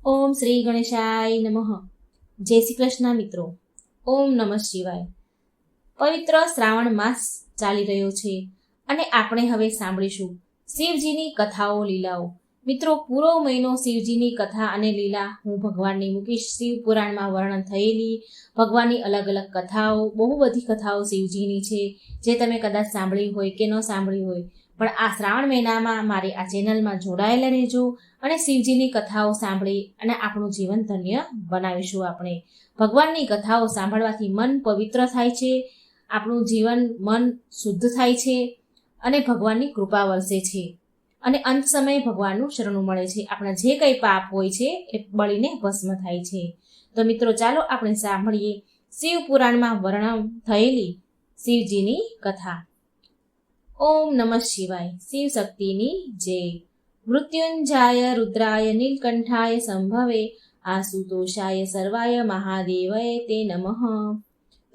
ઓમ શ્રી ગણેશાય નમઃ. જય શ્રી કૃષ્ણ મિત્રો. ઓમ નમઃ શિવાય. પવિત્ર શ્રાવણ માસ ચાલી રહ્યો છે અને આપણે હવે સાંભળીશું શિવજીની કથાઓ લીલાઓ. મિત્રો, પૂરો મહિનો શિવજીની કથા અને લીલા હું ભગવાનની મૂકીશ. શિવ પુરાણમાં વર્ણન થયેલી ભગવાનની અલગ અલગ કથાઓ, બહુ બધી કથાઓ શિવજીની છે જે તમે કદાચ સાંભળી હોય કે ન સાંભળી હોય, પણ આ શ્રાવણ મહિનામાં મારી આ ચેનલમાં જોડાયેલા રહેજો અને શિવજીની કથાઓ સાંભળી અને આપણું જીવન ધન્ય બનાવીશું. આપણે ભગવાનની કથાઓ સાંભળવાથી મન પવિત્ર થાય છે, આપણું જીવન મન શુદ્ધ થાય છે અને ભગવાનની કૃપા વરસે છે અને અંત સમયે ભગવાનનું શરણું મળે છે. આપણા જે કંઈ પાપ હોય છે એ બળીને ભસ્મ થાય છે. તો મિત્રો, ચાલો આપણે સાંભળીએ શિવ પુરાણમાં વર્ણન થયેલી શિવજીની કથા. ઓમ નમઃ શિવાય. શિવ શક્તિની જય. મૃત્યુંજાય રુદ્રાય નીલકંઠાય સંભવે આશુતોષાય સર્વાય મહાદેવય તે નમઃ.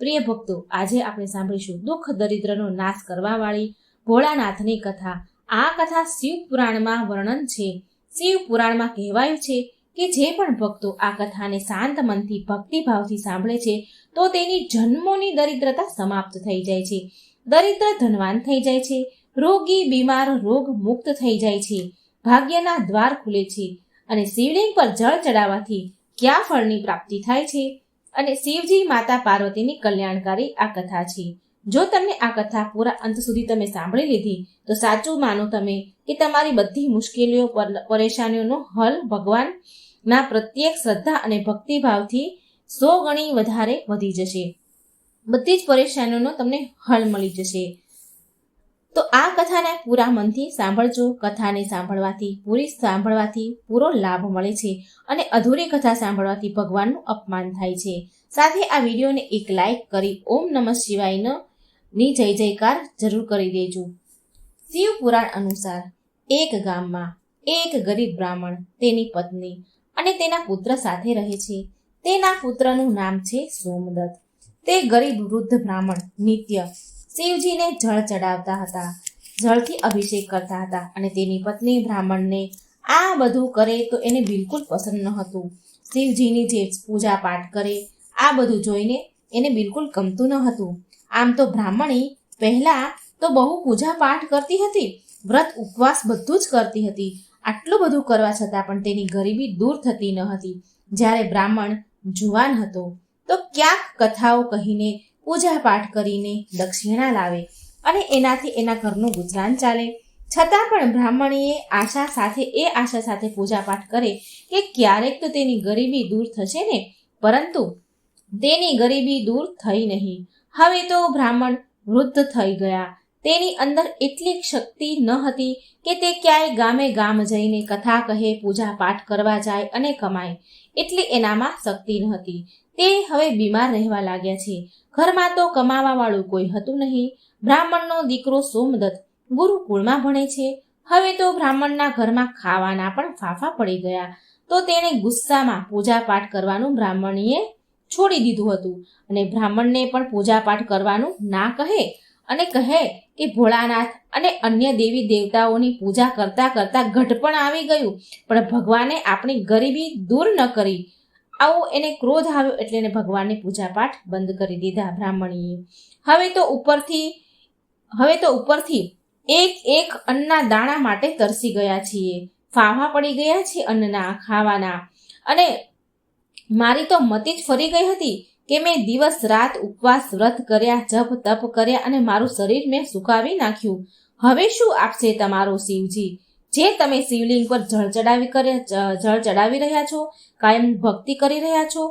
પ્રિય ભક્તો, આજે આપણે સાંભળીશું દુઃખ દરિદ્રનો નાશ કરવાવાળી ભોળાનાથની કથા. આ કથા શિવ પુરાણમાં વર્ણન છે. શિવ પુરાણમાં કહેવાયું છે કે જે પણ ભક્તો આ કથાને શાંત મનથી ભક્તિભાવથી સાંભળે છે તો તેની જન્મોની દરિદ્રતા સમાપ્ત થઈ જાય છે. દરિદ્ર ધનવાન થઈ જાય છે, રોગી બીમાર રોગ મુક્ત થઈ જાય છે, ભાગ્યના દ્વાર ખુલે છે અને શિવલિંગ પર જળ ચડાવવાથી ક્યાં ફળની પ્રાપ્તિ થાય છે. અને શિવજી માતા પાર્વતીની કલ્યાણકારી આ કથા છે. જો તમને આ કથા પૂરા અંત સુધી તમે સાંભળી લીધી તો સાચું માનો તમે કે તમારી બધી મુશ્કેલીઓ પરેશાનીઓનો હલ ભગવાનના પ્રત્યેક શ્રદ્ધા અને ભક્તિભાવથી 100 ગણી વધારે વધી જશે. બધી જ પરેશાનીઓનો તમને હલ મળી જશે. તો આ કથાને પૂરા મનથી સાંભળજો. કથાને સાંભળવાથી પૂરો લાભ મળે છે અને અધૂરી કથા સાંભળવાથી ભગવાનનું અપમાન થાય છે. સાથે આ વિડીયોને એક લાઈક કરી ઓમ નમઃ શિવાય ની જય જયકાર જરૂર કરી દેજો. શિવ પુરાણ અનુસાર એક ગામમાં એક ગરીબ બ્રાહ્મણ, તેની પત્ની અને તેના પુત્ર સાથે રહે છે. તેના પુત્રનું નામ છે સોમદત્ત. તે ગરીબ વૃદ્ધ બ્રાહ્મણ નિત્ય શિવજીને જળ ચડાવતા હતા, જળથી અભિષેક કરતા હતા અને તેની પત્ની બ્રાહ્મણને આ બધું કરે તો એને બિલકુલ પસંદ ન હતું. શિવજીની જે પૂજા પાઠ કરે આ બધું જોઈને એને બિલકુલ ગમતું ન હતું. આમ તો બ્રાહ્મણી પહેલા તો બહુ પૂજા પાઠ કરતી હતી, વ્રત ઉપવાસ બધું જ કરતી હતી. આટલું બધું કરવા છતાં પણ તેની ગરીબી દૂર થતી ન હતી. જ્યારે બ્રાહ્મણ જુવાન હતો તો ક્યાંક કથાઓ કહીને, પૂજા પાઠ કરીને દક્ષિણા લાવે અને એનાથી એના ઘરનું ગુજરાન ચાલે. છતાં પણ બ્રાહ્મણીએ આશા સાથે પૂજા પાઠ કરે કે ક્યારેક તો તેની ગરીબી દૂર થશે ને, પરંતુ તેની ગરીબી દૂર થઈ નહીં. હવે તો બ્રાહ્મણ વૃદ્ધ થઈ ગયા. તેની અંદર એટલી શક્તિ ન હતી કે તે ક્યાંય ગામે ગામ જઈને કથા કહે, પૂજા પાઠ કરવા જાય અને કમાય, એટલી એનામાં શક્તિ ન હતી. તે હવે બીમાર રહેવા લાગ્યા છે. ઘરમાં તો કમાવા વાળું કોઈ હતું નહીં. બ્રાહ્મણનો દીકરો સોમદત્ત ગુરુકુળમાં ભણે છે. હવે તો બ્રાહ્મણના ઘરમાં ખાવાના પણ ફાફા પડી ગયા. તો તેણે ગુસ્સામાં પૂજા પાઠ કરવાનું બ્રાહ્મણીએ છોડી દીધું હતું અને બ્રાહ્મણને પણ પૂજા પાઠ કરવાનું ના કહે અને કહે કે ભોળાનાથ અને અન્ય દેવી દેવતાઓની પૂજા કરતા કરતા ઘટપણ આવી ગયું, પણ ભગવાને આપણી ગરીબી દૂર ન કરી. આવો એને ક્રોધ આવ્યો એટલે એને ભગવાનની પૂજા પાઠ બંધ કરી દીધા બ્રાહ્મણીએ. હવે તો ઉપરથી એક અન્નના દાણા માટે તરસી ગયા છીએ, ફાફા પડી ગયા છે અન્નના, ખાવાના, અને મારી તો મતિ જ ફરી ગઈ હતી કે મેં દિવસ રાત ઉપવાસ વ્રત કર્યા, જપ તપ કર્યા અને મારું શરીર મેં સુકાવી નાખ્યું. હવે શું આપશે તમારો શિવજી, જે તમે શિવલિંગ પર જળ ચડાવી રહ્યા છો, કાયમ ભક્તિ કરી રહ્યા છો?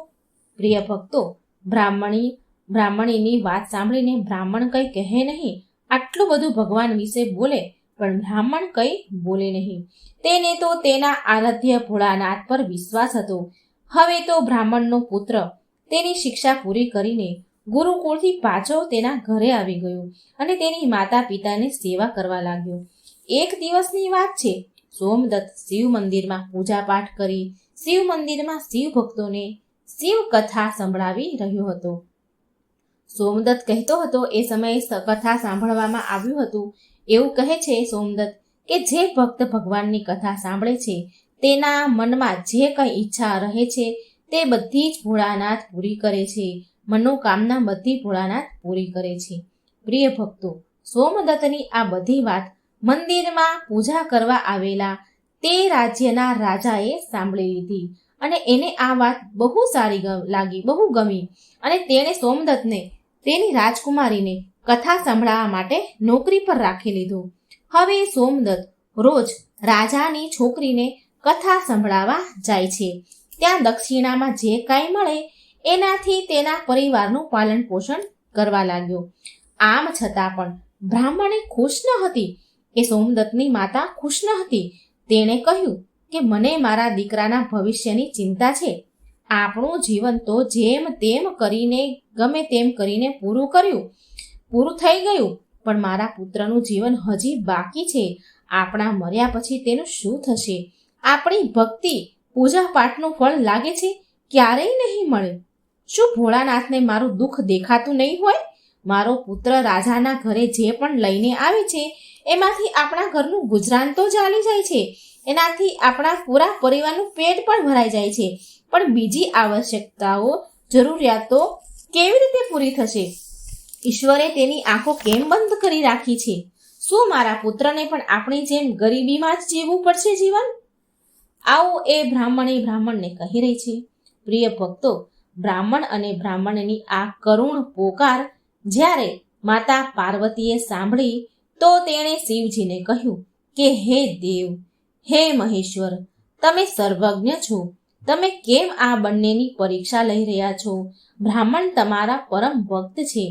પ્રિય ભક્તો, બ્રાહ્મણીની વાત સાંભળીને બ્રાહ્મણ કંઈ કહે નહીં. આટલું બધું ભગવાન વિશે બોલે પણ બ્રાહ્મણ કંઈ બોલે નહીં. તેને તો તેના આરાધ્ય ભોળાનાથ પર વિશ્વાસ હતો. હવે તો બ્રાહ્મણનો પુત્ર તેની શિક્ષા પૂરી કરીને ગુરુકુળથી પાછો તેના ઘરે આવી ગયો અને તેની માતા પિતાની સેવા કરવા લાગ્યો. એક દિવસની વાત છે. સોમદત્ત શિવ મંદિરમાં પૂજા પાઠ કરી શિવ મંદિરમાં શિવ ભક્તોને શિવ કથા સંભળાવી રહ્યો હતો. સોમદત્ત કહેતો હતો, એ સમયે કથા સાંભળવામાં આવ્યું હતું. એવું કહે છે સોમદત્ત કે જે ભક્ત ભગવાનની કથા સાંભળે છે તેના મનમાં જે કંઈ ઈચ્છા રહે છે તે બધી જ ભોળાનાથ પૂરી કરે છે. મનોકામના બધી ભોળાનાથ પૂરી કરે છે. પ્રિય ભક્તો, સોમદત્તની આ બધી વાત મંદિરમાં પૂજા કરવા આવેલા તે રાજ્યના રાજાએ સાંભળી લીધી અને એને આ વાત બહુ સારી લાગી, બહુ ગમી અને તેણે સોમદત્તને તેની રાજકુમારીને કથા સંભળાવવા માટે નોકરી પર રાખી લીધો. હવે સોમદત્ત રોજ રાજાની છોકરીને કથા સંભળાવવા જાય છે. ત્યાં દક્ષિણામાં જે કાંઈ મળે એનાથી તેના પરિવારનું પાલન પોષણ કરવા લાગ્યો. આમ છતાં પણ બ્રાહ્મણે ખુશ ન હતી કે સોમદત્તની માતા ખુશ ન હતી. તેણે કહ્યું કે મને મારા દીકરાના ભવિષ્યની ચિંતા છે. આપણું જીવન તો જેમ તેમ કરીને ગમે તેમ કરીને પૂરું થઈ ગયું, પણ મારા પુત્રનું જીવન હજી બાકી છે. આપણા મર્યા પછી તેનું શું થશે? આપણી ભક્તિ પૂજા પાઠનું ફળ લાગે છે ક્યારેય નહીં મળે. શું ભોળાનાથને મારું દુઃખ દેખાતું નહીં હોય? મારો પુત્ર રાજાના ઘરે જે પણ લઈને આવે છે એમાંથી આપણા ઘરનું ગુજરાન તો ચાલી જાય છે, એનાથી આપણા પૂરા પરિવારનું પેટ પણ ભરાઈ જાય છે, પણ બીજી આવશ્યકતાઓ, જરૂરિયાતો કેવી રીતે પૂરી થશે? ઈશ્વરે તેની આંખો કેમ બંધ કરી રાખી છે? શું મારા પુત્રને પણ આપણી જેમ ગરીબીમાં જ જીવવું પડશે જીવન? આવું એ બ્રાહ્મણને કહી રહી છે. પ્રિય ભક્તો, બ્રાહ્મણ અને બ્રાહ્મણની આ કરુણ પોકાર જ્યારે માતા પાર્વતીએ સાંભળી તો તેણે શિવજીને કહ્યું કે હે દેવ, હે મહેશ્વર, તમે સર્વજ્ઞ છો. તમે કેમ આ બંનેની પરીક્ષા લઈ રહ્યા છો? બ્રાહ્મણ તમારા પરમ ભક્ત છે.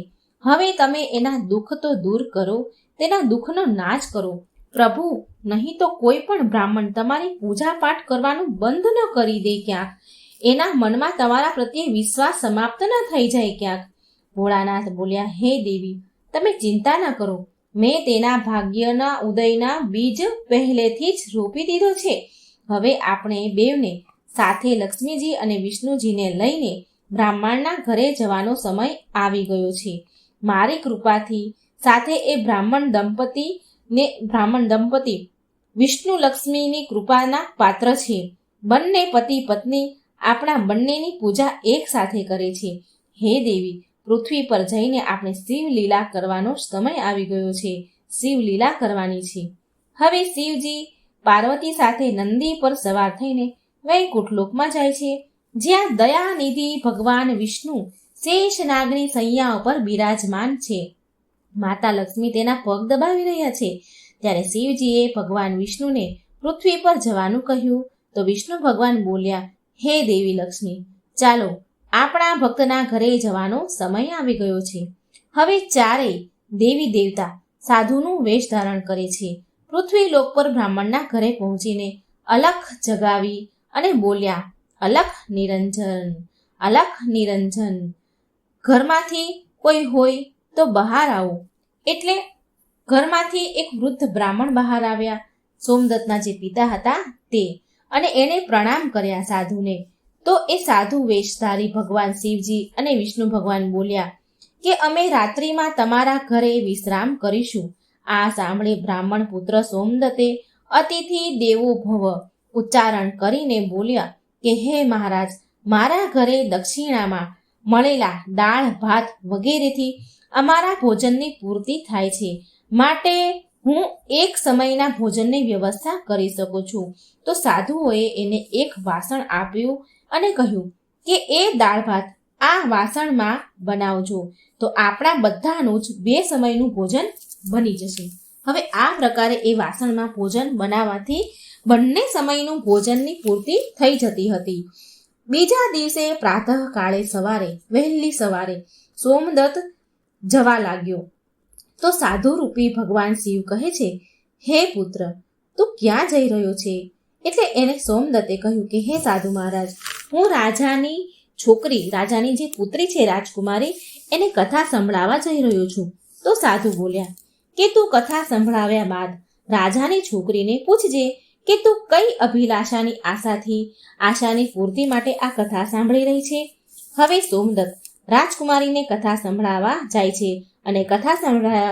હવે તમે એના દુઃખ તો દૂર કરો, તેના દુઃખનો નાશ કરો. પ્રભુ, નહીં તો કોઈ પણ બ્રાહ્મણ તમારી પૂજા પાઠ કરવાનું બંધ ન કરી દે ક્યાંક. એના મનમાં તમારા પ્રત્યે વિશ્વાસ સમાપ્ત ન થઈ જાય ક્યાંક. ભોળાનાથ બોલ્યા, હે દેવી, તમે ચિંતા ન કરો. મેં તેના ભાગ્યના ઉદયના બીજ પહેલેથી જ રોપી દીધો છે. હવે આપણે બેવને સાથે લક્ષ્મીજી અને વિષ્ણુજીને લઈને બ્રાહ્મણના ઘરે જવાનો સમય આવી ગયો છે. મારી કૃપાથી સાથે એ બ્રાહ્મણ દંપતી વિષ્ણુ લક્ષ્મીની કૃપાના પાત્ર છે. બંને પતિ પત્ની આપણા બંનેની પૂજા એક સાથે કરે છે. હે દેવી, પૃથ્વી પર જઈને આપણે શિવલીલા કરવાનો સમય આવી ગયો છે. શિવલીલા કરવાની છે. હવે શિવજી પાર્વતી સાથે નંદી પર સવાર થઈને વૈકુંઠ લોકમાં જાય છે, જ્યાં દયાનિધિ ભગવાન વિષ્ણુ શેષનાગની સૈયા ઉપર બિરાજમાન છે. માતા લક્ષ્મી તેના પગ દબાવી રહ્યા છે. ત્યારે શિવજીએ ભગવાન વિષ્ણુને પૃથ્વી પર જવાનું કહ્યું તો વિષ્ણુ ભગવાન બોલ્યા, હે દેવી લક્ષ્મી, ચાલો આપણા ભક્તના ઘરે જવાનો સમય આવી ગયો છે. હવે ચારેય દેવી દેવતા સાધુનું વેશ ધારણ કરે છે. પૃથ્વી લોક પર બ્રાહ્મણના ઘરે પહોંચીને અલખ જગાવી અને બોલ્યા, અલખ નિરંજન, અલખ નિરંજન, ઘરમાંથી કોઈ હોય તો બહાર આવો. એટલે ઘરમાંથી એક વૃદ્ધ બ્રાહ્મણ બહાર આવ્યા, સોમદત્તના જે પિતા હતા તે, અને એણે પ્રણામ કર્યા સાધુને. તો એ સાધુ વેશધારી ભગવાન શિવજી અને વિષ્ણુ ભગવાન બોલ્યા કે અમે રાત્રિમાં તમારા ઘરે વિશ્રામ કરીશું. આ સાંભળી બ્રાહ્મણ પુત્ર સોમદત્તે અતિથિ દેવો ભવ ઉચ્ચારણ કરીને બોલ્યા કે હે મહારાજ, મારા ઘરે દક્ષિણામાં મળેલા દાળ ભાત વગેરેથી અમારા ભોજનની પૂર્તિ થાય છે, માટે હું એક સમયના ભોજનની વ્યવસ્થા કરી શકું છું. તો સાધુઓએ એને એક વાસણ આપ્યું અને કહ્યું કે એ દાળ ભાત આ વાસણમાં બનાવજો, તો આપણા બધાનું જ 2 સમયનું ભોજન બની જશે. હવે આ પ્રકારે એ વાસણમાં ભોજન બનાવવાથી બંને સમયનું ભોજનની પૂર્તિ થઈ જતી હતી. બીજા દિવસે પ્રાતઃકાળે વહેલી સવારે સોમદત્ત જવા લાગ્યો તો સાધુરૂપી ભગવાન શિવ કહે છે, હે પુત્ર, તું ક્યાં જઈ રહ્યો છે? એટલે એને સોમદત્તે કહ્યું કે હે સાધુ મહારાજ, હું રાજાની છોકરી, રાજાની જે પુત્રી છે રાજકુમારી, એને કથા સંભળાવવા જઈ રહ્યો છું. તો સાધુ બોલ્યા કે તું કથા સંભળાવ્યા બાદ રાજાની છોકરીને પૂછજે કે તું કઈ અભિલાષાની આશાની પૂર્તિ માટે આ કથા સાંભળી રહી છે. હવે સોમદત્ત રાજકુમારીને કથા સંભળાવવા જાય છે અને કથા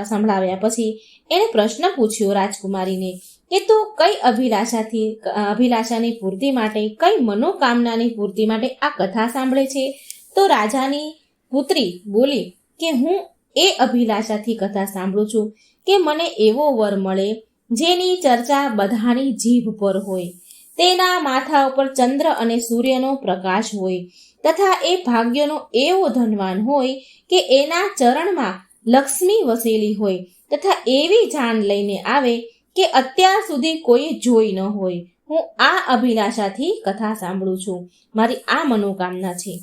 સંભળાવ્યા પછી એણે પ્રશ્ન પૂછ્યો રાજકુમારીને કે તું કઈ અભિલાષાની પૂર્તિ માટે, કઈ મનોકામનાની પૂર્તિ માટે આ કથા સાંભળે છે? તો રાજાની પુત્રી બોલી કે હું એ અભિલાષાથી કથા સાંભળું છું કે મને એવો વર મળે જેની ચર્ચા બધાની જીભ પર હોય, તેના માથા ઉપર ચંદ્ર અને સૂર્યનો પ્રકાશ હોય, તથા એ ભાગ્યનો એવો ધનવાન હોય કે એના ચરણમાં લક્ષ્મી વસેલી હોય, તથા એવી જાન લઈને આવે કે અત્યાર સુધી કોઈ જોઈ ન હોય. હું આ અભિલાષાથી કથા સાંભળું છું. મારી આ મનોકામના છે.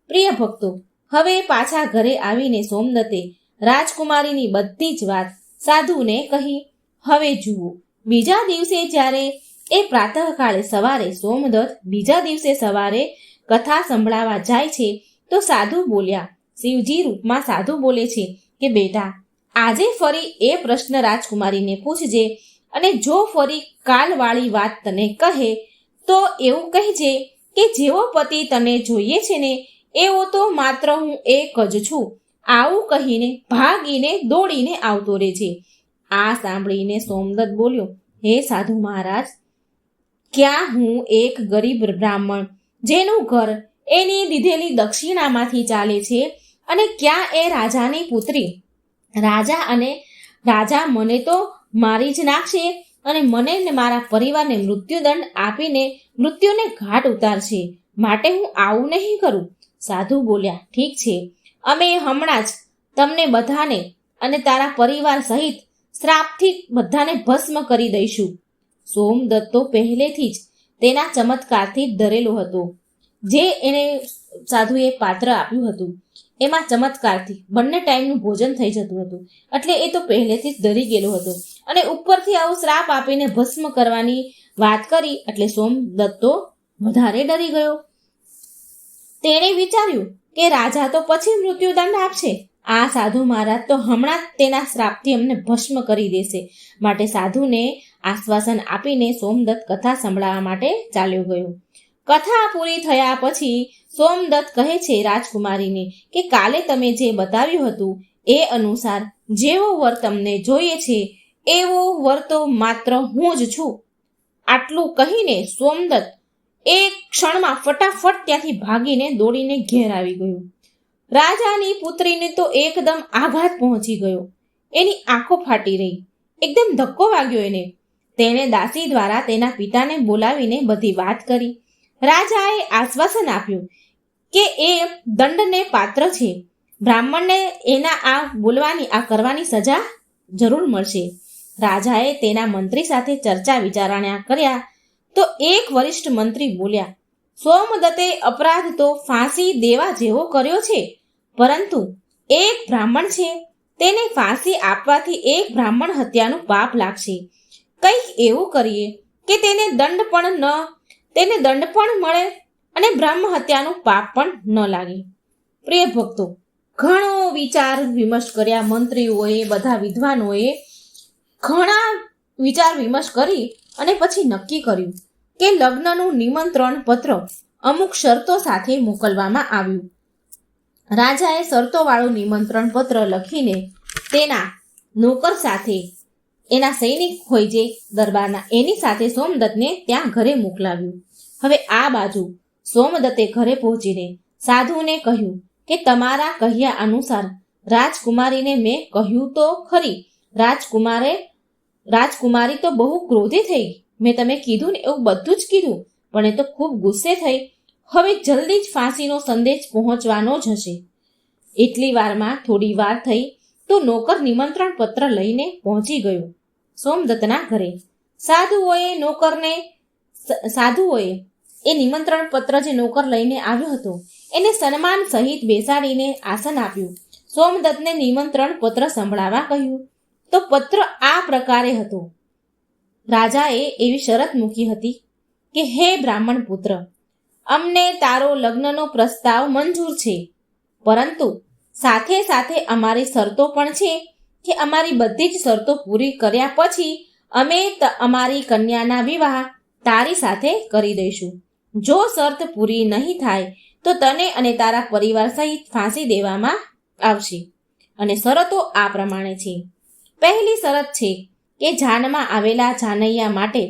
પ્રિય ભક્તો, હવે પાછા ઘરે આવીને સોમદત્તે રાજકુમારીની બધી જ વાત સાધુને કહી. હવે જુઓ, બીજા દિવસે જ્યારે એ પ્રાતઃકાળે સવારે સોમદત્ત બીજા દિવસે સવારે કથા સંભળાવા જાય છે તો સાધુ બોલ્યા. શિવજી રૂપમાં સાધુ બોલે છે કે બેટા, આજે ફરી એ પ્રશ્ન રાજકુમારીને પૂછજે, અને જો ફરી કાલવાળી વાત તને કહે તો એવું કહેજે કે જેવો પતિ તને જોઈએ છે ને એવો તો માત્ર હું એક જ છું. આવું કહીને ભાગીને દોડીને આવતો રહેજે. આ સાંભળીને સોમદત્ત બોલ્યો, હે સાધુ મહારાજ, ક્યાં હું એક ગરીબ બ્રાહ્મણ જેનું ઘર એની દીધેલી દક્ષિણામાંથી ચાલે છે, અને ક્યાં એ રાજાની પુત્રી. રાજા મને તો મારી જ નાખશે અને મને ને મારા પરિવારને મૃત્યુદંડ આપીને મૃત્યુને ઘાટ ઉતારશે. માટે હું આવું નહીં કરું. સાધુ બોલ્યા, ઠીક છે, અમે હમણાં જ તમને બધાને અને તારા પરિવાર સહિત શ્રાપથી બધાને ભસ્મ કરી દઈશું. સોમદત્ત તો પહેલેથી જ તેના ચમત્કારથી ડરેલો હતો. જે એને સાધુએ પાત્ર આપ્યું હતું એમાં ચમત્કારથી બંને ટાઈમનું ભોજન થઈ જતું હતું, એટલે એ તો પહેલેથી જ ડરી ગયેલો હતો. અને ઉપરથી આવો શ્રાપ આપીને ભસ્મ કરવાની વાત કરી એટલે સોમદત્ત તો વધારે ડરી ગયો. તેણે વિચાર્યું કે રાજા તો પછી મૃત્યુદંડ આપશે, આ સાધુ મહારાજ તો હમણાં જ તેના શ્રાપથી અમને ભસ્મ કરી દેશે. માટે સાધુને આશ્વાસન આપીને સોમદત્ત કથા સંભળાવવા માટે ચાલ્યો ગયો. કથા પૂરી થયા પછી સોમદત્ત કહે છે રાજકુમારીને કે કાલે તમે જે બતાવ્યું હતું એ અનુસાર જેવો વર તમને જોઈએ છે એવો વર તો માત્ર હું જ છું. આટલું કહીને સોમદત્ત એક ક્ષણમાં ફટાફટ ત્યાંથી ભાગીને દોડીને ઘેર આવી ગયો. રાજાની પુત્રીને તો એકદમ આઘાત પહોંચી ગયો. એની આંખો ફાટી રહી. એકદમ ધક્કો વાગ્યો એને. તેણે દાસી દ્વારા તેના પિતાને બોલાવીને બધી વાત કરી. રાજાએ આશ્વાસન આપ્યું કે એ દંડને પાત્ર છે. બ્રાહ્મણને એના આ કરવાની સજા જરૂર મળશે. રાજાએ તેના મંત્રી સાથે ચર્ચા વિચારણા કર્યા તો એક વરિષ્ઠ મંત્રી બોલ્યા, સોમદત્તે અપરાધ તો ફાંસી દેવા જેવો કર્યો છે, પરંતુ એક બ્રાહ્મણ છે, તેને ફાંસી આપવાથી એક બ્રાહ્મણ હત્યાનું પાપ લાગશે. કંઈક એવું કરીએ કે તેને દંડ પણ મળે અને બ્રહ્મ હત્યાનું પાપ પણ ન લાગે. પ્રિય ભક્તો, ઘણો વિચાર વિમર્શ કર્યા મંત્રીઓએ, બધા વિદ્વાનોએ ઘણા વિચાર વિમર્શ કરી અને પછી નક્કી કર્યું કે લગ્નનું નિમંત્રણ પત્ર અમુક શરતો સાથે મોકલવામાં આવ્યું. રાજાએ શરતોવાળું નિમંત્રણ પત્ર લખીને તેના નોકર સાથે, એના સૈનિક હોય જે દરબારના, એની સાથે સોમદત્તને ત્યાં ઘરે મોકલાવ્યું. હવે આ બાજુ સોમદત્તે ઘરે પહોંચીને સાધુને કહ્યું કે તમારા કહ્યા અનુસાર રાજકુમારીને મેં કહ્યું તો ખરી. રાજકુમારી તો બહુ ક્રોધી થઈ. મેં તમે કીધું ને એવું બધું જ કીધું, પણ એ તો ખૂબ ગુસ્સે થઈ. હવે જલ્દી જ ફાંસીનો સંદેશ પહોંચવાનો જ હશે. એટલી વારમાં થોડી વાર થઈ તો નોકર નિમંત્રણ પત્ર લઈને પહોંચી ગયો સોમદત્તના ઘરે. સાધુઓએ એ નિમંત્રણ પત્ર જે નોકર લઈને આવ્યો હતો એને સન્માન સહિત બેસાડીને આસન આપ્યું. સોમદત્તને નિમંત્રણ પત્ર સંભળાવવા કહ્યું. તો પત્ર આ પ્રકારે હતો. રાજાએ એવી શરત મૂકી હતી કે હે બ્રાહ્મણ પુત્ર, અમને તારો લગ્નનો પ્રસ્તાવ મંજૂર છે, પરંતુ સાથે સાથે અમારી શરતો પણ છે કે અમારી બધી જ શરતો પૂરી કર્યા પછી અમે અમારી કન્યાના વિવાહ તારી સાથે કરી દઈશું. જો શરત પૂરી નહીં થાય તો તને અને તારા પરિવાર સહિત ફાંસી દેવામાં આવશે. અને શરતો આ પ્રમાણે છે. પહેલી શરત છે કે જાનમાં આવેલા જાનૈયા માટે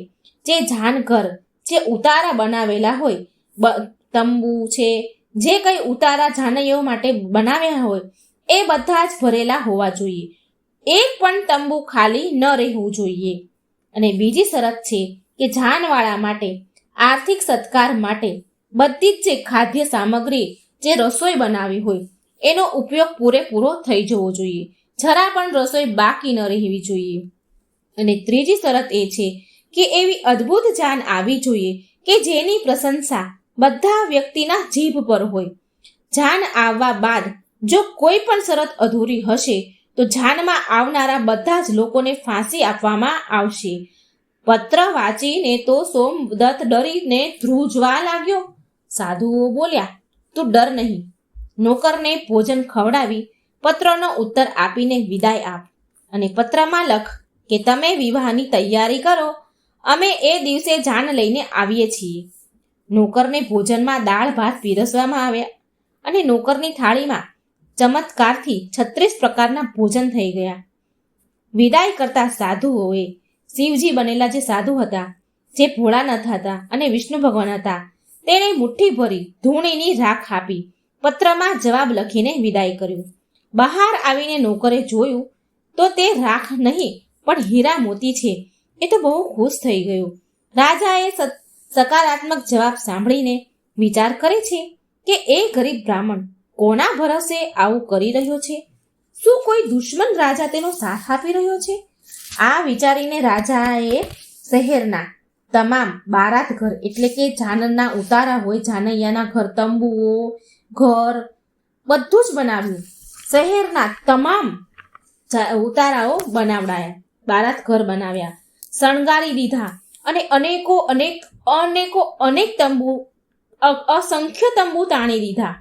જે જાનઘર, જે ઉતારા બનાવેલા હોય, તંબુ છે, જે કંઈ ઉતારા જાનૈયાઓ માટે બનાવ્યા હોય એ બધા જ ભરેલા હોવા જોઈએ. એક પણ તંબુ ખાલી ન રહેવું જોઈએ. અને બીજી શરત છે કે જાનવાળા માટે આર્થિક સત્કાર માટે બધી જ જે ખાદ્ય સામગ્રી, જે રસોઈ બનાવી હોય એનો ઉપયોગ પૂરેપૂરો થઈ જવો જોઈએ. જરા પણ રસોઈ બાકી ન રહેવી જોઈએ. અને ત્રીજી શરત એ છે કે એવી અદ્ભુત જાન આવી જોઈએ કે જેની પ્રશંસા બધા વ્યક્તિના જીભ પર હોય. જાન આવવા બાદ જો કોઈ પણ શરત અધૂરી હશે તો જાનમાં આવનારા બધા જ લોકોને ફાંસી આપવામાં આવશે. પત્ર વાંચીને તો સોમદત્ત ડરીને ધ્રુજવા લાગ્યો. સાધુઓ બોલ્યા, તું ડર નહીં, નોકરને ભોજન ખવડાવી પત્રનો ઉત્તર આપીને વિદાય આપ અને પત્રમાં લખ કે તમે વિવાહની તૈયારી કરો, અમે એ દિવસે જાન લઈને આવીએ છીએ. નોકરને ભોજનમાં દાળ ભાત પીરસવામાં આવ્યા અને નોકરની થાળીમાં ચમત્કારથી 36 પ્રકારના ભોજન થઈ ગયા. વિદાય કરતા સાધુઓએ શિવજી બનેલા જે સાધુ હતા, જે ભોળાનાથ હતા અને વિષ્ણુ ભગવાન હતા, તેણે મુઠ્ઠી ભરી ધૂણીની રાખ આપી પત્રમાં જવાબ લખીને વિદાય કર્યું. બહાર આવીને નોકરે જોયું તો તે રાખ નહીં પણ હીરા મોતી છે. એ તો બહુ ખુશ થઈ ગયો. રાજાએ સકારાત્મક જવાબ સાંભળીને વિચાર કરે છે કે એ ગરીબ બ્રાહ્મણ કોના ભરોસે આવું કરી રહ્યો છે? શું કોઈ દુશ્મન રાજા તેનો સાથ આપી રહ્યો છે? આ વિચારીને રાજાએ શહેરના તમામ બારાત ઘર, એટલે કે જાનના ઉતારા હોય, જાનૈયાના ઘર, તંબુઓ, ઘર બધું જ બનાવ્યું. શહેરના તમામ ઉતારાઓ બનાવડાયા, બારાત ઘર બનાવ્યા, શણગારી દીધા અને અનેક તંબુ, અસંખ્ય તંબુ તાણી દીધા.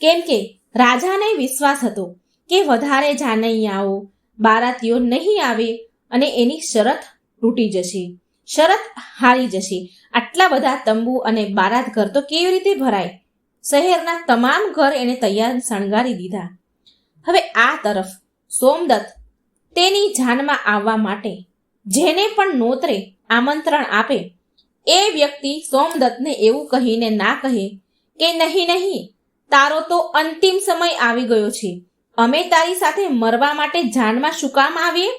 કેમ કે રાજાને વિશ્વાસ હતો કે વધારે જાનૈયાઓ, બારાતીઓ નહીં આવે અને એની શરત તૂટી જશે, શરત હારી જશે. આટલા બધા તંબુ અને બારાત ઘર તો કેવી રીતે ભરાય? શહેરના તમામ ઘર એને તૈયાર શણગારી દીધા. હવે આ તરફ સોમદત્ત તેની જાનમાં આવવા માટે જેને પણ નોતરે આમંત્રણ આપે એ વ્યક્તિ સોમદત્તને એવું કહીને ના કહે કે નહીં, તારો તો અંતિમ સમય આવી ગયો છે, અમે તારી સાથે મરવા માટે જાનમાં શું કામ આવીએ?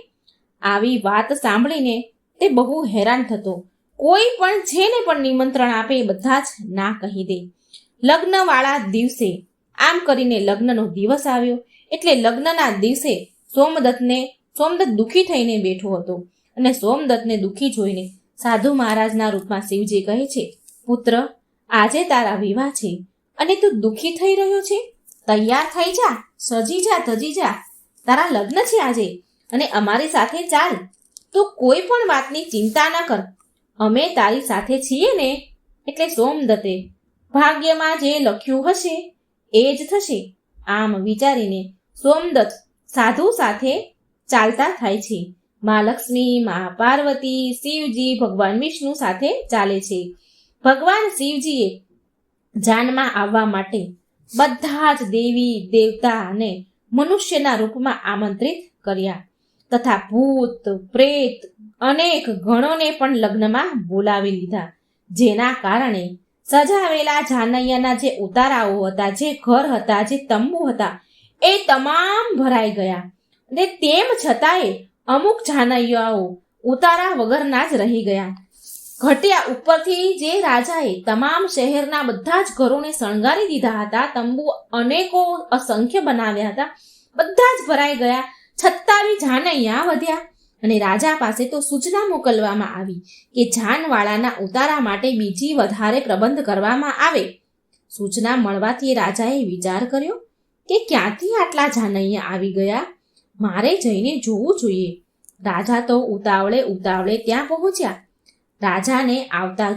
આવી વાત સાંભળીને તે બહુ હેરાન થતો. કોઈ પણ જેને પણ નિમંત્રણ આપે એ બધા જ ના કહી દે. લગ્નવાળા દિવસે આમ કરીને લગ્નનો દિવસ આવ્યો. એટલે લગ્નના દિવસે સોમદત્ત દુઃખી થઈને બેઠો હતો અને સોમદત્તને દુઃખી જોઈને સાધુ મહારાજના રૂપમાં શિવજી કહે છે, પુત્ર, આજે તારા વિવાહ છે અને તું દુઃખી થઈ રહ્યો છે? તૈયાર થઈ જા, સજી જા, ધજી જા, તારા લગ્ન છે આજે અને અમારી સાથે ચાલ. તું કોઈ પણ વાતની ચિંતા ન કર, અમે તારી સાથે છીએ ને. એટલે સોમદત્તે ભાગ્યમાં જે લખ્યું હશે એ જ થશે આમ વિચારીને સોમદત્ત સાધુ સાથે ચાલતા થાય છે. મા લક્ષ્મી, મા પાર્વતી, શિવજી, ભગવાન વિષ્ણુ સાથે ચાલે છે. ભગવાન શિવજીએ જાનમાં આવવા માટે બધા જ દેવી દેવતા અને મનુષ્યના રૂપમાં આમંત્રિત કર્યા તથા ભૂત પ્રેત અનેક ગણોને પણ લગ્નમાં બોલાવી લીધા. જેના કારણે સજાવેલા જાનૈયાના જે ઉતારાઓ હતા, જે ઘર હતા, જે તંબુ હતા, એ તમામ ભરાઈ ગયા. અને તેમ છતાંય અમુક જાનૈયાઓ ઉતારા વગરના જ રહી ગયા. ઘટ્યા ઉપરથી જે રાજાએ તમામ શહેરના બધા જ ઘરોને શણગારી દીધા હતા, તંબુ અનેકો અસંખ્ય બનાવ્યા હતા, બધા જ ભરાઈ ગયા. છતાં બી જાનૈયા વધ્યા અને રાજા પાસે તો સૂચના મોકલવામાં આવી કે જાનવાળાના ઉતારા માટે બીજી વધારે પ્રબંધ કરવામાં આવે. સૂચના મળવાથી રાજાએ વિચાર કર્યો કે ક્યાંથી આટલા જાનૈયા આવી ગયા, મારે જઈને જોવું જોઈએ. રાજા તો ઉતાવળે ત્યાં પહોંચ્યા. રાજાને આવતા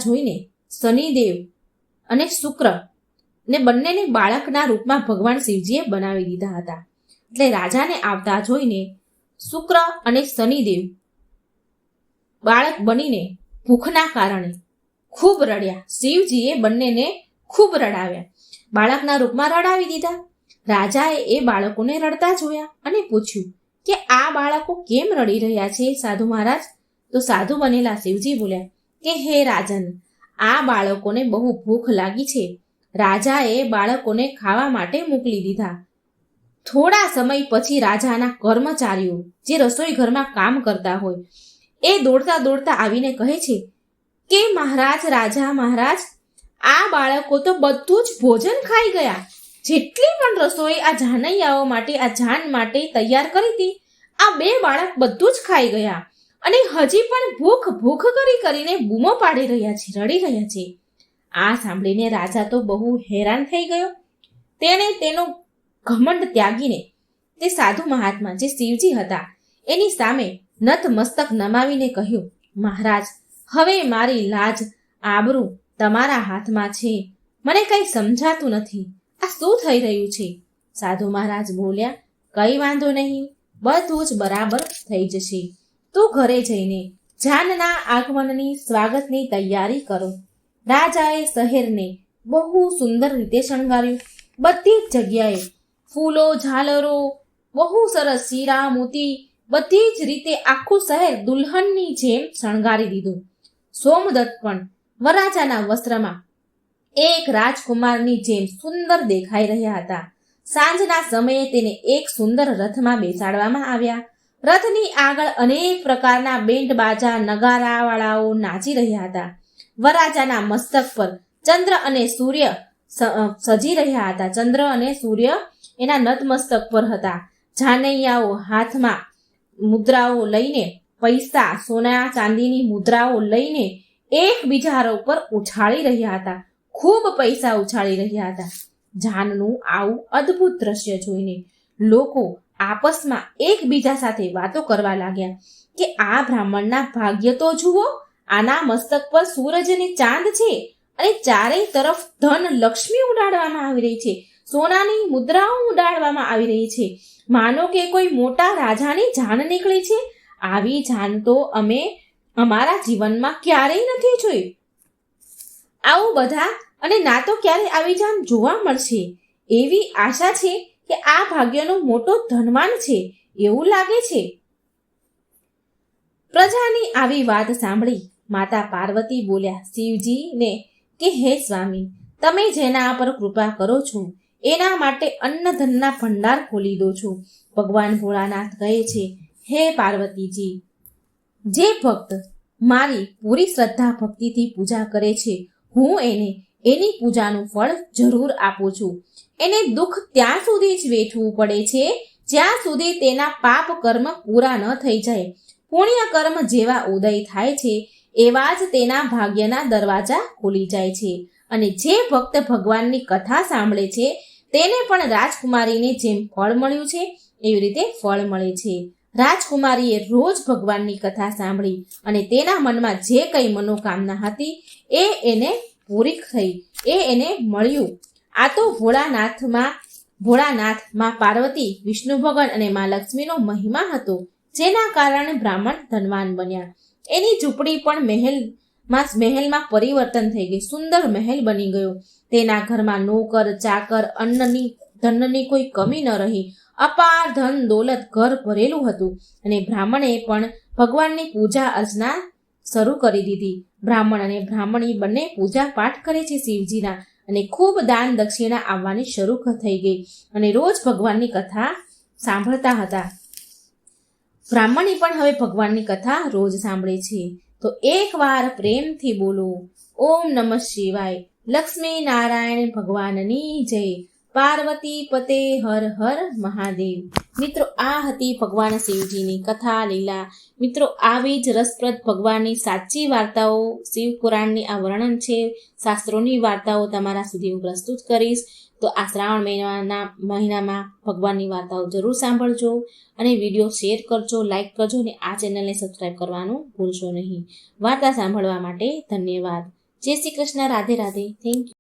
જોઈને શનિદેવ અને શુક્ર ને બંનેને બાળકના રૂપમાં ભગવાન શિવજીએ બનાવી દીધા હતા. એટલે રાજાને આવતા જોઈને શુક્ર અને શનિદેવ બાળક બનીને ભૂખના કારણે ખૂબ રડ્યા. શિવજીએ બંનેને ખૂબ રડાવ્યા, બાળકના રૂપમાં રડાવી દીધા. રાજાએ એ બાળકોને રડતા જોયા અને પૂછ્યું કે આ બાળકો કેમ રડી રહ્યા છે સાધુ મહારાજ? તો સાધુ બનેલા શિવજી બોલ્યા કે હે રાજન, આ બાળકોને બહુ ભૂખ લાગી છે. રાજાએ બાળકોને ખાવા માટે મોકલી દીધા. થોડા સમય પછી રાજાના કર્મચારીઓ જે રસોઈ ઘરમાં કામ કરતા હોય એ દોડતા દોડતા આવીને કહે છે કે મહારાજ, રાજા મહારાજ, આ બાળકો તો બધું જ ભોજન ખાઈ ગયા. જેટલી પણ રસોઈ આ જાનૈયાઓ માટે, આ જાન માટે તૈયાર કરી હતી, આ બે બાળક બધું જ ખાઈ ગયા અને હજી પણ ભૂખ ભૂખ કરીને બૂમો પાડી રહ્યા છે, રડી રહ્યા છે. આ સાંભળીને રાજા તો બહુ હેરાન થઈ ગયો. તેણે તેનો ઘમંડ ત્યાગીને તે સાધુ મહાત્મા જે શિવજી હતા એની સામે નતમસ્તક નમાવીને કહ્યું, મહારાજ, હવે મારી લાજ આબરૂ તમારા હાથમાં છે. મને કંઈ સમજાતું નથી. આ શું થઈ રહ્યું છે? સાધુ મહારાજ બોલ્યા, કંઈ વાંધો નહીં, બધું જ બરાબર થઈ જશે. તું ઘરે જઈને જાનના આગમનની સ્વાગતની તૈયારી કરો. રાજાએ શહેરને બહુ સુંદર રીતે શણગાર્યું. બધી જ જગ્યાએ ફૂલો, ઝાલરો, બહુ સરસ હીરા, મોતી, બધી જ રીતે આખું શહેર દુલ્હનની જેમ શણગારી દીધું. સોમદત્ત પણ વરરાજાના વસ્ત્રમાં એક રાજકુમારની જેમ સુંદર દેખાઈ રહ્યા હતા. સાંજના સમયે તેને એક સુંદર રથમાં બેસાડવામાં આવ્યા. રથની આગળ અનેક પ્રકારના બેન્ડ બાજા, નગારાવાળાઓ નાચી રહ્યા હતા. વરરાજાના મસ્તક પર ચંદ્ર અને સૂર્ય સજી રહ્યા હતા. ચંદ્ર અને સૂર્ય એના નતમસ્તક પર હતા. જાનૈયાઓ હાથમાં મુદ્રાઓ લઈને, પૈસા, સોના ચાંદીની મુદ્રાઓ લઈને એકબીજા ઉપર ઉછાળી રહ્યા હતા. ખૂબ પૈસા ઉછાળી રહ્યા હતા. જાનનું આવું અદ્ભુત દ્રશ્ય જોઈને લોકો આપસમાં એકબીજા સાથે વાતો કરવા લાગ્યા કે આ બ્રાહ્મણના ભાગ્ય તો જુઓ, આના મસ્તક પર સૂરજ અને ચાંદ છે અને ચારેય તરફ ધન લક્ષ્મી ઉડાડવામાં આવી રહી છે, સોનાની મુદ્રાઓ ઉડાડવામાં આવી રહી છે. માનો કે કોઈ મોટા રાજાની જાન નીકળી છે. આવી જાન તો અમે અમારા જીવનમાં ક્યારેય નથી જોઈ. આવું બધા અને ના તો ક્યારે આવી જાન જોવા મળશે. એવી આશા છે કે આ ભાગ્યનો મોટો ધનવાન છે એવું લાગે છે. પ્રજાની આવી વાત સાંભળી માતા પાર્વતી બોલ્યા શિવજીને કે હે સ્વામી, તમે જેના પર કૃપા કરો છો એના માટે અન્નધનના ભંડાર ખોલી દો છો. ભગવાન ભોળાનાથ કહે છે, હે પાર્વતીજી, જે ભક્ત મારી પૂરી શ્રદ્ધા ભક્તિથી પૂજા કરે છે, હું એને એની પૂજાનું ફળ જરૂર આપું છું. એને દુઃખ ત્યાં સુધી જ વેઠવું પડે છે જ્યાં સુધી તેના પાપ કર્મ પૂરા ન થઈ જાય. પુણ્ય કર્મ જેવા ઉદય થાય છે એવા જ તેના ભાગ્યના દરવાજા ખુલી જાય છે. અને જે ભક્ત ભગવાનની કથા સાંભળે છે તેને પણ રાજકુમારીને જેમ ફળ મળ્યું છે એવી રીતે ફળ મળે છે. રાજકુમારીએ રોજ ભગવાનની કથા સાંભળી અને તેના મનમાં જે કંઈ મનોકામના હતી એ એને પૂરી થઈ, એ એને મળ્યું. આ તો ભોળાનાથ માં પાર્વતી, વિષ્ણુ ભગવાન અને માં લક્ષ્મીનો મહિમા હતો, જેના કારણે બ્રાહ્મણ ધનવાન બન્યા. એની ઝૂંપડી પણ મહેલમાં પરિવર્તન થઈ ગઈ, સુંદર મહેલ બની ગયો. તેના ઘરમાં નોકર, ચાકર, ધનની કોઈ કમી ન રહી. અપાર ધન દોલત ઘર ભરેલું હતું. અને બ્રાહ્મણે પણ ભગવાનની પૂજા અર્ચના શરૂ કરી દીધી. બ્રાહ્મણ અને બ્રાહ્મણી બંને પૂજા પાઠ કરે છે શિવજીના, અને ખૂબ દાન દક્ષિણા આવવાની શરૂ થઈ ગઈ અને રોજ ભગવાનની કથા સાંભળતા હતા. બ્રાહ્મણી પણ હવે ભગવાનની કથા રોજ સાંભળે છે. તો એકવાર પ્રેમથી બોલો, ઓમ નમઃ શિવાય. લક્ષ્મી નારાયણ ભગવાનની જય. પાર્વતી પતે હર હર મહાદેવ. મિત્રો, આ હતી ભગવાન શિવજીની કથા લીલા. મિત્રો, આવી જ રસપ્રદ ભગવાનની સાચી વાર્તાઓ, શિવ પુરાણની આ વર્ણન છે, શાસ્ત્રોની વાર્તાઓ તમારા સુધી હું પ્રસ્તુત કરીશ. તો આ શ્રાવણ મહિનામાં ભગવાનની વાર્તાઓ જરૂર સાંભળજો અને વિડીયો શેર કરજો, લાઈક કરજો અને આ ચેનલને સબસ્ક્રાઈબ કરવાનું ભૂલશો નહીં. વાર્તા સાંભળવા માટે ધન્યવાદ. જય શ્રી કૃષ્ણ. રાધે રાધે. Thank you.